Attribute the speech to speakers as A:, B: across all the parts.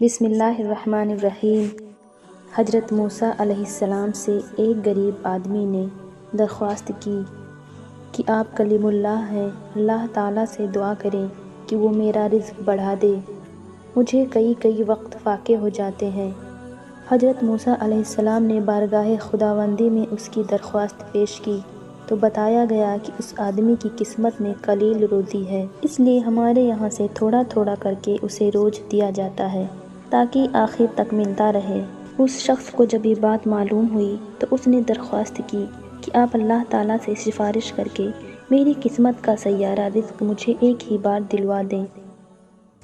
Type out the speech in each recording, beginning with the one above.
A: بسم اللہ الرحمن الرحیم۔ حضرت موسیٰ علیہ السلام سے ایک غریب آدمی نے درخواست کی کہ آپ کلیم اللہ ہیں، اللہ تعالیٰ سے دعا کریں کہ وہ میرا رزق بڑھا دے، مجھے کئی وقت فاقے ہو جاتے ہیں۔ حضرت موسیٰ علیہ السلام نے بارگاہ خداوندی میں اس کی درخواست پیش کی تو بتایا گیا کہ اس آدمی کی قسمت میں قلیل روزی ہے، اس لیے ہمارے یہاں سے تھوڑا تھوڑا کر کے اسے روز دیا جاتا ہے تاکہ آخر تک ملتا رہے۔ اس شخص کو جب یہ بات معلوم ہوئی تو اس نے درخواست کی کہ آپ اللہ تعالیٰ سے سفارش کر کے میری قسمت کا سیارہ رزق مجھے ایک ہی بار دلوا دیں۔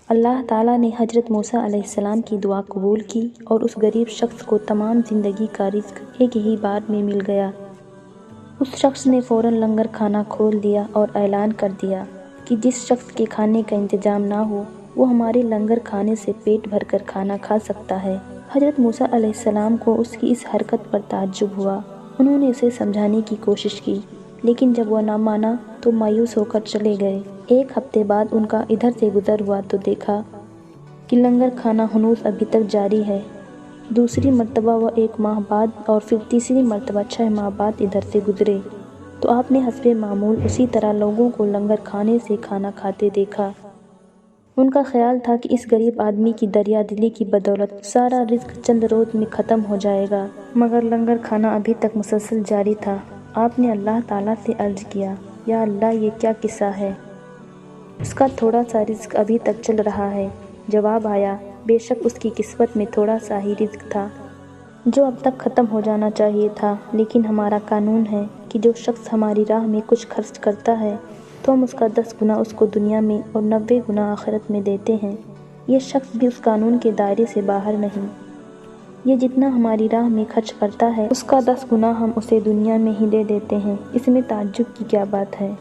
A: اللہ تعالیٰ نے حضرت موسیٰ علیہ السلام کی دعا قبول کی اور اس غریب شخص کو تمام زندگی کا رزق ایک ہی بار میں مل گیا۔ اس شخص نے فوراً لنگر کھانا کھول دیا اور اعلان کر دیا کہ جس شخص کے کھانے کا انتظام نہ ہو وہ ہمارے لنگر کھانے سے پیٹ بھر کر کھانا کھا سکتا ہے۔ حضرت موسیٰ علیہ السلام کو اس کی اس حرکت پر تعجب ہوا۔ انہوں نے اسے سمجھانے کی کوشش کی لیکن جب وہ نہ مانا تو مایوس ہو کر چلے گئے۔ ایک ہفتے بعد ان کا ادھر سے گزر ہوا تو دیکھا کہ لنگر کھانا ہنوز ابھی تک جاری ہے۔ دوسری مرتبہ وہ 1 ماہ بعد اور پھر تیسری مرتبہ 6 ماہ بعد ادھر سے گزرے تو آپ نے حسب معمول اسی طرح لوگوں کو لنگر کھانے سے کھانا کھاتے دیکھا۔ ان کا خیال تھا کہ اس غریب آدمی کی دریا دلی کی بدولت سارا رزق چند روز میں ختم ہو جائے گا، مگر لنگر کھانا ابھی تک مسلسل جاری تھا۔ آپ نے اللہ تعالیٰ سے عرض کیا، یا اللہ یہ کیا قصہ ہے؟ اس کا تھوڑا سا رزق ابھی تک چل رہا ہے۔ جواب آیا، بے شک اس کی قسمت میں تھوڑا سا ہی رزق تھا جو اب تک ختم ہو جانا چاہیے تھا، لیکن ہمارا قانون ہے کہ جو شخص ہماری راہ میں کچھ خرچ کرتا ہے تو ہم اس کا 10 گنا اس کو دنیا میں اور 90 گنا آخرت میں دیتے ہیں۔ یہ شخص بھی اس قانون کے دائرے سے باہر نہیں۔ یہ جتنا ہماری راہ میں خرچ کرتا ہے اس کا 10 گنا ہم اسے دنیا میں ہی دے دیتے ہیں، اس میں تعجب کی کیا بات ہے؟